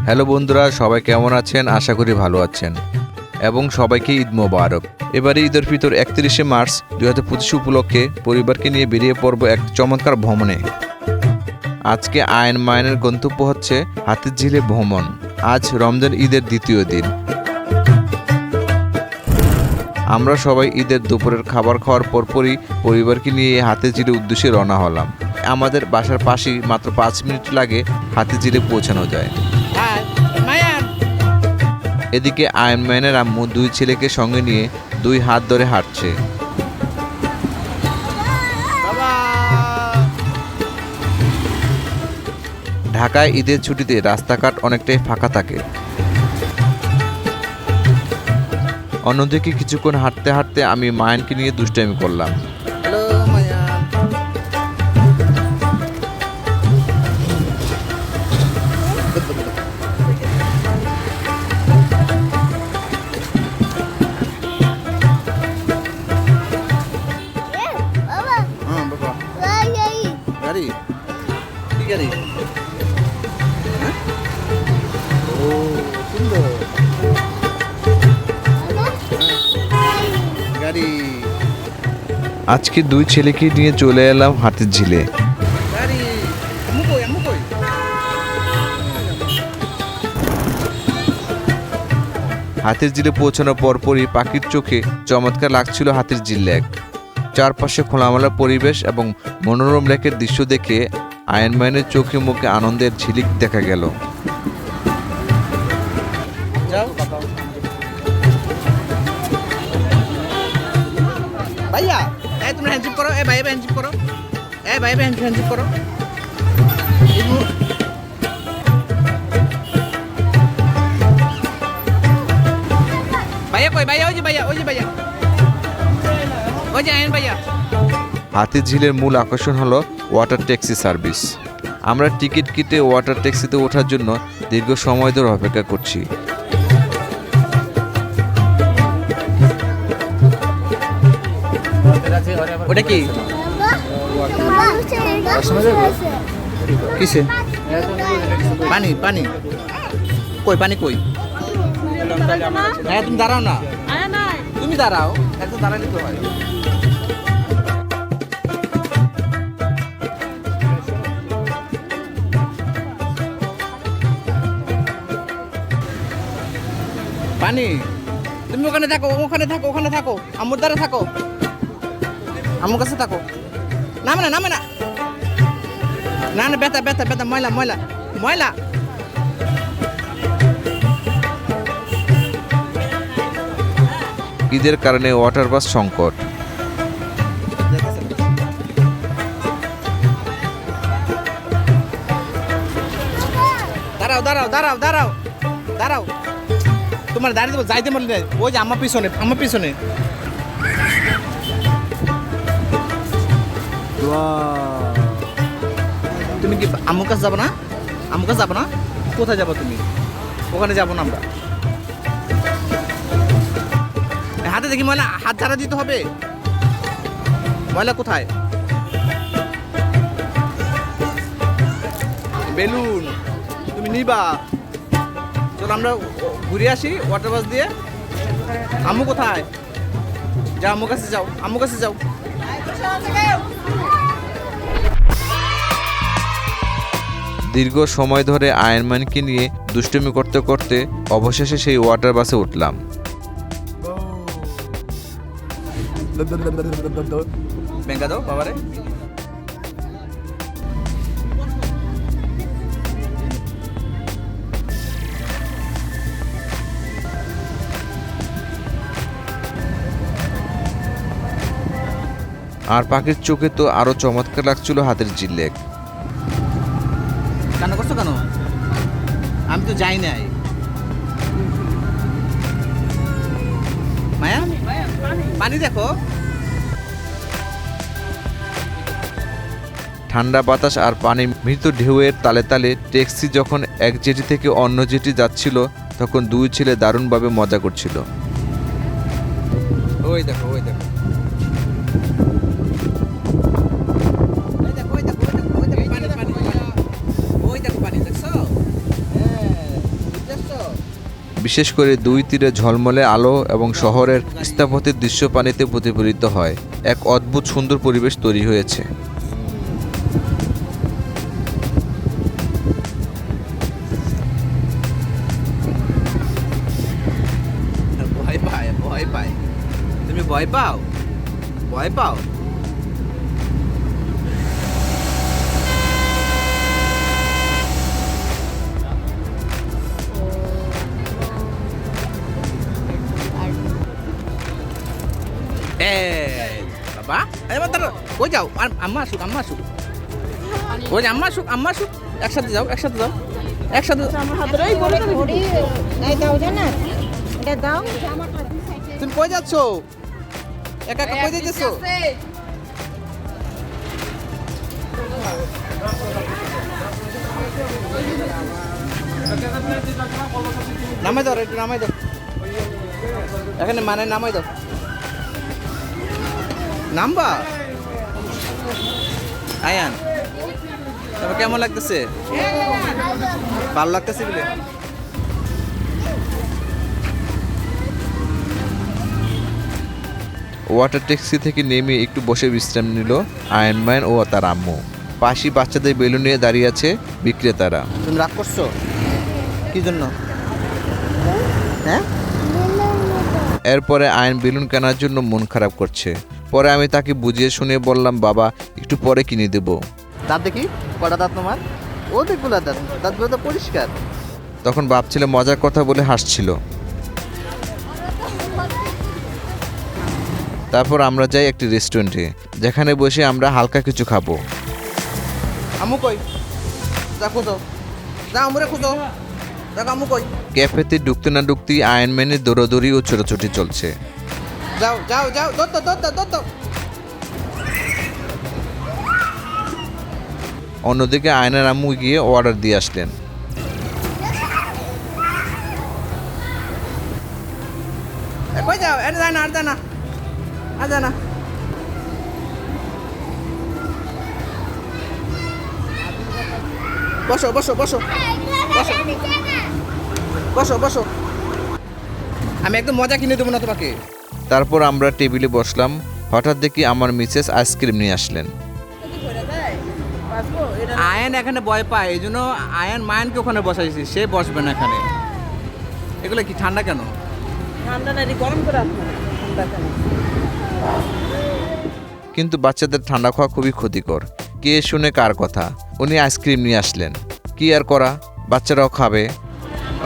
Hello বন্ধুরা, সবাই কেমন আছেন? আশা করি ভালো আছেন এবং সবাইকে ঈদ মোবারক। এবারে ঈদের ফিতর 31শে মার্চ 2025 উপলক্ষে পরিবারকে নিয়ে বেরিয়ে পড়ব এক চমৎকার ভ্রমণে। আজকে আইন মাইনের গন্তব্য হচ্ছে হাতিরঝিলে ভ্রমণ। আজ রমজান ঈদের দ্বিতীয় দিন। আমরা সবাই ঈদের দুপুরের খাবার খাওয়ার পরপরই পরিবারকে নিয়ে হাতিরঝিলের উদ্দেশ্যে রওনা হলাম। আমাদের বাসার পাশেই মাত্র 5 মিনিট লাগে হাতিরঝিলে পৌঁছানো যায়। এদিকে আয়ন মাইনের আম্মু দুই ছেলেকে সঙ্গে নিয়ে দুই হাত ধরে হাঁটছে। ঢাকায় ঈদের ছুটিতে রাস্তাঘাট অনেকটাই ফাঁকা থাকে। অন্যদিকে কিছুক্ষণ হাঁটতে হাঁটতে আমি মায়ানকে নিয়ে দুষ্টামি করলাম। আজকে দুই ছেলেকে নিয়ে চলে এলাম হাতিরঝিলে। হাতিরঝিলে পৌঁছানোর পরপরই পাখির চোখে চমৎকার লাগছিল হাতিরঝিল লেক। চারপাশে খোলামেলা পরিবেশ এবং মনোরম লেকের দৃশ্য দেখে আয়ন মাইনের চোখে মুখে আনন্দের ঝিলিক দেখা গেল। ভাইয়া তোমরা হ্যান্ডশিপ করো, ভাই হ্যান্ডশিপ করো, ভাই হ্যান্ডশিপ করো। ভাইয়া কই? ভাইয়া ওই যে ভাইয়া আয়ন ভাইয়া। হাতিরঝিলের মূল আকর্ষণ হলো ওয়াটার ট্যাক্সি সার্ভিস। আমরা টিকিট কেটে ওয়াটার ট্যাক্সিতে ওঠার জন্য দীর্ঘ সময় ধরে অপেক্ষা করছি। ওটা কি? কিসে? পানি কই? পানি কই? হ্যাঁ, তুমি দাঁড়াও না, তুমি দাঁড়াও, একদম দাঁড়ালে তো হয়। পানি, তুমি ওখানে থাকো, আম্মুর দ্বারা থাকো, আম্মুর কাছে থাকো। নামে না বেতা ময়লা। ঈদের কারণে ওয়াটার বাস সংকট। দাঁড়াও, তোমার দাঁড়িয়ে দেবো, যাইতে বললে ওই যে আমার পিছনে। তুমি কি আম্মুর কাছে যাবো না? কোথায় যাবো তুমি? ওখানে যাবো না আমরা। হাতে দেখি ময়লা, হাত ঝাড়া দিতে হবে। ময়লা কোথায়? বেলুন তুমি নিবা? চলো আমরা ঘুরে আসি ওয়াটার বাস দিয়ে। আম্মু কোথায়? যাও, আম্মুর কাছে যাও। দীর্ঘ সময় ধরে আয়নমানকে নিয়ে দুষ্টুমি করতে করতে অবশেষে সেই ওয়াটার বাসে উঠলাম। ব্যাংকা দাও বাবারে। আর পাখির চোখে তো আরো চমৎকার লাগছিল হাতিরঝিল লেক। কান্না করছো কেন? আমি তো যাই নাই। মায়া পানি দেখো। ঠান্ডা বাতাস আর পানি মৃত ঢেউয়ের তালে তালে ট্যাক্সি যখন এক জেটি থেকে অন্য জেটি যাচ্ছিল তখন দুই ছেলে দারুণভাবে মজা করছিল। ওই দেখো পানি দেখছো? বিশেষ করে দুই তীরে ঝলমলে আলো এবং শহরের স্থাপত্যের দৃশ্য পানিতে প্রতিফলিত হয়। এক অদ্ভুত সুন্দর পরিবেশ তৈরি হয়েছে। ভয় পায়, ভয় পায়। তুমি ভয় পাও? ভয় পাও? বাবা এবার দাঁড়াও, কই যাও? আম্মা আসুক, আম্মা আসুক। ওই যে আম্মা আসুক, আম্মা আসুক। একসাথে যাও, একসাথে যাও, একসাথে যাও। তুমি কই যাচ্ছ? একা একা কই যাইতেছো? নামাই দাও, একটু নামাই দাও। এখানে মানে নামাই দাও। নামবা? আয়ান, তবে কেমন লাগতেছে? ভালো লাগতেছে বলে? ওয়াটার ট্যাক্সি থেকে নেমে একটু বসে বিশ্রাম নিল আয়ন মায়ন ও তার আম্মু। পাশে বাচ্চাদের বেলুন নিয়ে দাঁড়িয়ে আছে বিক্রেতারা। তুমি রাগ করছো কি জন্য? হ্যাঁ, এরপরে আয়ন বেলুন কেনার জন্য মন খারাপ করছে। পরে আমি তাকে বুঝিয়ে শুনে বললাম, বাবা একটু পরে কিনে দেবো। দাঁত দেখি কটা দাঁত তোমার? ও দেখগুলা দাঁত, দাঁতগুলো তো পরিষ্কার। তখন বাপ ছেলে মজার কথা বলে হাসছিল। তারপর আমরা যাই একটি রেস্টুরেন্টে, যেখানে বসে আমরা হালকা কিছু খাবো। আম্মু কই? যা খুঁজো, যা আমরে খুঁজো, দেখো আম্মু কই? ক্যাফেতে ঢুকতে না ঢুকতেই আয়নম্যানের দৌড়াদৌড়ি ও ছোটাছুটি চলছে। যাও যাও যাও, দত্ত দত্ত দত্ত। অন্যদিকে আয়নার আম্মু গিয়ে অর্ডার দিয়ে আসলেন। কই যাও? এনে যায় না, আর যায় না, আর যায় না। বসো বসো বসো বসো বসো বসো। আমি একদম মজা কিনে দেবো না তোমাকে। তারপর আমরা টেবিলে বসলাম। হঠাৎ দেখি আমার মিসেস আইসক্রিম নিয়ে আসলেন। আয়ান এখানে ভয় পায়, এই জন্য আয়ান মায়ানকে ওখানে বসাইছি, সে বসবে না এখানে। এগুলো কি ঠান্ডা কেন? ঠান্ডা না, গরম করে ঠান্ডা কেন? কিন্তু বাচ্চাদের ঠান্ডা খাওয়া খুবই ক্ষতিকর। কে শুনে কার কথা? উনি আইসক্রিম নিয়ে আসলেন, কি আর করা, বাচ্চারাও খাবে।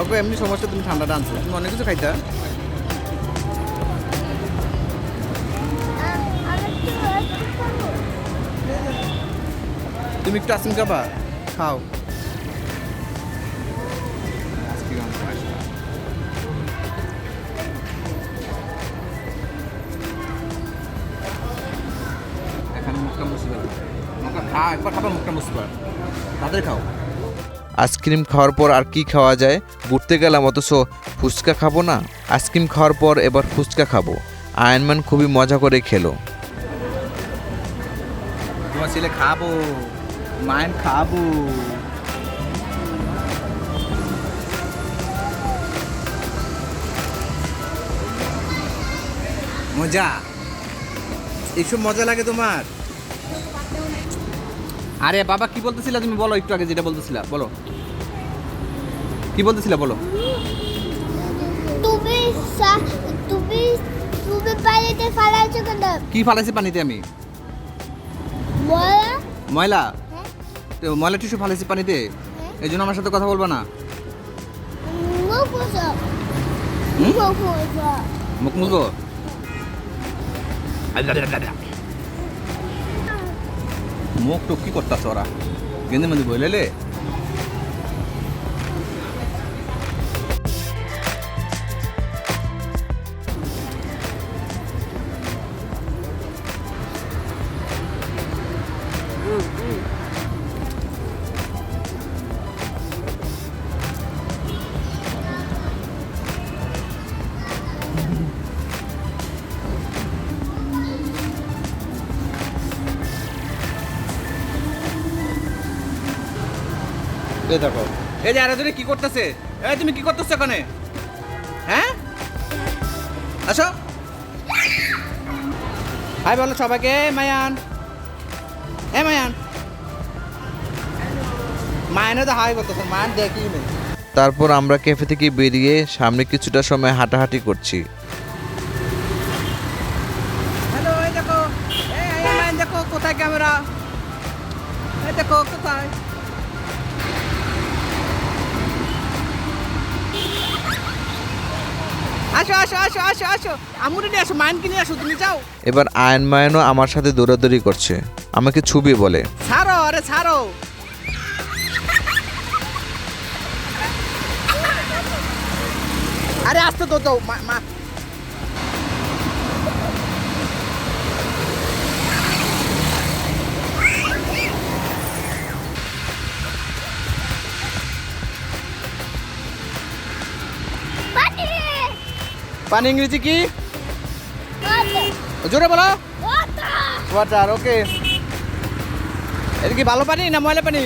ওকে এমনি সমস্যা, তুমি ঠান্ডাটা আনছো, তুমি অনেক কিছু খাইতা। তুমি একটু আইসক্রিম খাবা? খাও। এখানে মুখটা মুছবে, মুখটা খা, একবার খাবার মুখটা মুছবে, তাদের খাও। আইসক্রিম খাওয়ার পর আর কি খাওয়া যায়? ঘুরতে গেলাম অথচ ফুচকা খাবো না? আইসক্রিম খাওয়ার পর এবার ফুচকা খাবো। আয়নম্যান খুবই মজা করে খেলো। তোমার ছেলে খাবো, মায়ের খাবো। মজা, এইসব মজা লাগে তোমার? আরে বাবা কি বলতেছিলা তুমি? বলো একটু আগে যেটা বলতেছিলা, বলো কি বলতেছিলা, বলো। তুমি তুমি তুমি পানিতে ফালাইছো কেন? কি ফালাইছি পানিতে আমি? ময়লা? ময়লা? হ্যাঁ। তো ময়লা টিস্যু ফালাইছি পানিতে, এই জন্য আমার সাথে কথা বলবো না। মুখ মুছো। হুম? মুখ মুছো। মুখ মুছবো? মুখ টুক কি করতাছ ওরা? গেন্দে মধ্যে বইলেলে এই দেখো, এই যে আরেকজনে কি করতেছে? এই তুমি কি করতেছো এখানে? হ্যাঁ আসো হাই বলো সবাইকে মায়ান মায়ান মায়ানে তো হাই করতেছেন মায়ান দেখি নেই তারপর আমরা ক্যাফে থেকে বেরিয়ে সামনে কিছুটা সময় হাঁটাহাঁটি করছি। হ্যালো এই দেখো এই মায়ান দেখো কোথায় ক্যামেরা এই দেখো কোথায় আসো আসো আসো আসো আসো আমুরে নিয়ে আসো মায়ানকে নিয়ে আসো তুমি যাও এবার আয়ন মায়নও আমার সাথে দৌড়াদৌড়ি করছে, আমাকে ছবি বলে। ছাড়ো আরে ছাড়ো আরে আসতে তো তো মা পানি পানি ইংরেজি কি ওয়াটার জোরে বলো ওয়াটার ওয়াটার ওকে এটা কি ভালো পানি না ময়লা পানি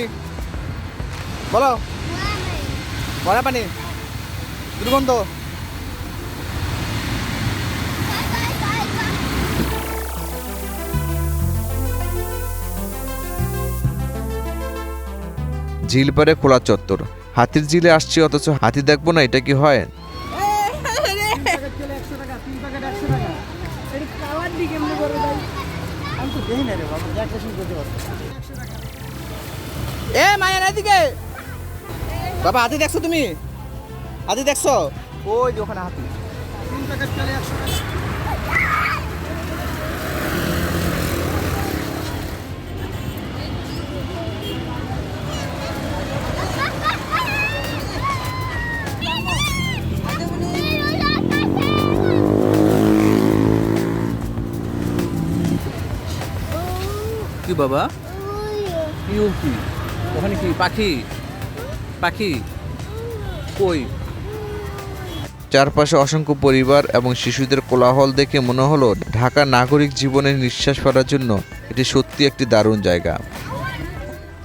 বলো ময়লা পানি দুর্গন্ধ ঝিল পারে খোলা চত্বর, হাতির ঝিলে আসছি অথচ হাতি দেখবো না, এটা কি হয়? এ মায়ের এদিকে বাবা হাতি দেখছো তুমি হাতি দেখছো ওই যে ওখানে হাতি কি বাবা কি কি ওখানে কি পাখি পাখি কই চারপাশে অসংখ্য পরিবার এবং শিশুদের কোলাহল দেখে মনে হলো ঢাকা নাগরিক জীবনের নিঃশ্বাস ফেরার জন্য এটি সত্যি একটি দারুণ জায়গা।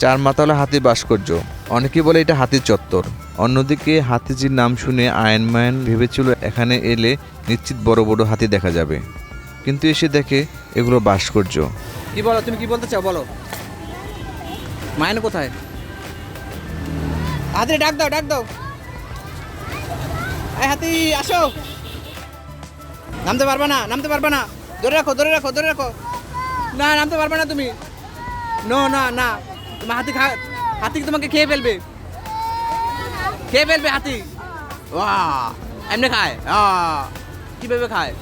চার মাথাওয়ালা হাতির ভাস্কর্য, অনেকে বলে এটা হাতির চত্বর। অন্যদিকে হাতিজির নাম শুনে আয়ন মায়ন ভেবেছিল এখানে এলে নিশ্চিত বড় বড় হাতি দেখা যাবে, কিন্তু এসে দেখে এগুলো ভাস্কর্য। কি বলো তুমি কি বলতে চাও বলো মায়ন কোথায় হাতি ডাক দাও ডাক দাও এই হাতি আসো নামতে পারবে না নামতে পারবে না ধরে রাখো ধরে রাখো ধরে রাখো না নামতে পারবে না তুমি নো না না তোমার হাতি তোমাকে খেয়ে ফেলবে হাতি ওয়াহ এমনি খায় কিভাবে খায়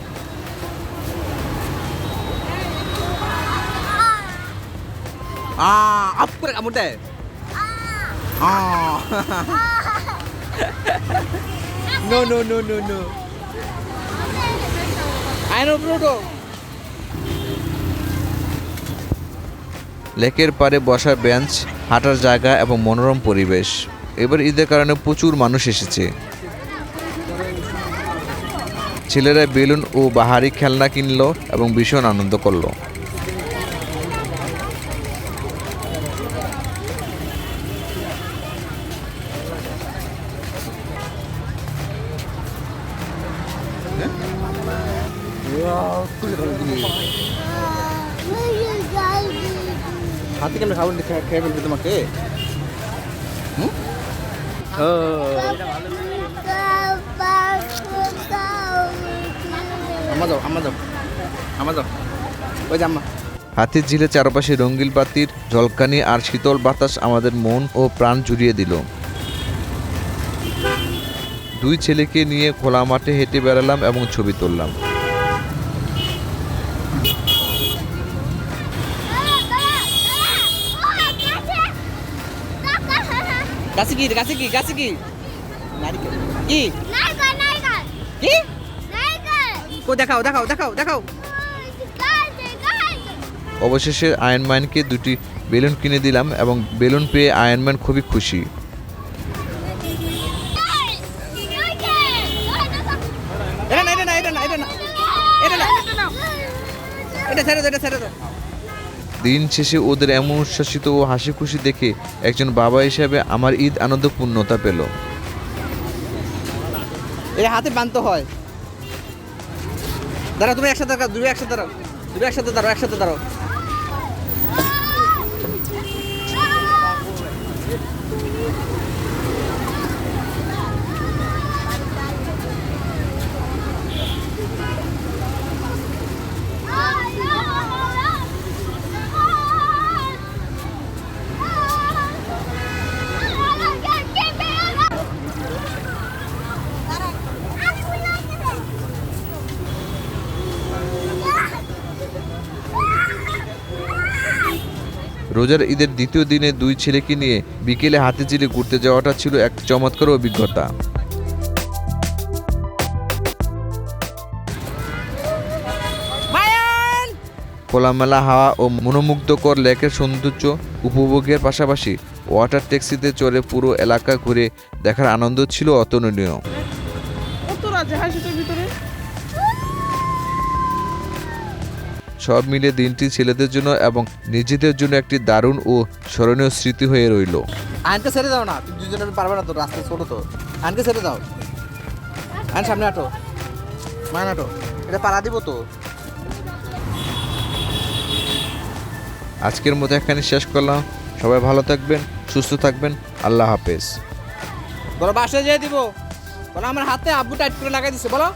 আপ করে কামড় দেয় no no no no no আইনো ব্রুটো লেকের পাড়ে বসার বেঞ্চ, হাঁটার জায়গা এবং মনোরম পরিবেশ। এবার ঈদের কারণে প্রচুর মানুষ এসেছে। ছেলেরা বেলুন ও বাহারি খেলনা কিনলো এবং ভীষণ আনন্দ করলো। হাতি কেমন খাবার খেয়ে ফেলবে তোমাকে আমার যাও ওই যে আম্মা হাতির ঝিলের চারপাশে রঙিন বাতির ঝলকানি আর শীতল বাতাস আমাদের মন ও প্রাণ জুড়িয়ে দিল। দুই ছেলেকে নিয়ে খোলা মাঠে হেঁটে বেড়ালাম এবং ছবি তুললাম। গাছে কি গাছে কি গাছে কি নারিকেল কি নাইকা নাইকা কি নাইকা কো দেখাও দেখাও দেখাও দেখাও অবশেষে আয়ন ম্যানকে দুটি বেলুন কিনে দিলাম এবং বেলুন পেয়ে আয়ন ম্যান খুবই খুশি। এটা না এটা না এটা না এটা না এটা না এটা ছেড়ে দাও এটা ছেড়ে দাও দিন শেষে ওদের এমন উচ্ছ্বাসিত ও হাসি খুশি দেখে একজন বাবা হিসেবে আমার ঈদ আনন্দ পূর্ণতা পেল। এটা হাতে বাঁধতে হয়। দাঁড়া তুমি একসাথে দাঁড়াও, দুই একসাথে দাঁড়াও, দুই একসাথে দাঁড়াও, একসাথে দাঁড়াও। রোজার ঈদের দ্বিতীয় দিনে দুই ছেলেকে নিয়ে বিকেলে হাতিঝিলে ঘুরতে যাওয়াটা ছিল এক চমৎকার অভিজ্ঞতা। খোলামেলা হাওয়া ও মনোমুগ্ধকর লেকের সৌন্দর্য উপভোগের পাশাপাশি ওয়াটার ট্যাক্সিতে চড়ে পুরো এলাকা ঘুরে দেখার আনন্দ ছিল অতুলনীয়। কত রাজহাঁস এটার ভিতরে। সব মিলে দিনটি ছেলেদের জন্য এবং নিজেদের জন্য একটি দারুণ ও স্মরণীয় স্মৃতি হয়ে রইল। আনকে ছেড়ে দাও না, তুমি দুজনে পারবে না তো, রাস্তা ছোট তো। আনকে ছেড়ে দাও, আন সামনে আটো, মান আটো, এটা পাড়া দিব তো। আজকের মতো এখানে শেষ করলাম। সবাই ভালো থাকবেন, সুস্থ থাকবেন। আল্লাহ হাফেজ। বলো বাসায় যেয়ে দিব। বলো আমার হাতে আব্বু টাইট করে লাগাই দিছে, বলো।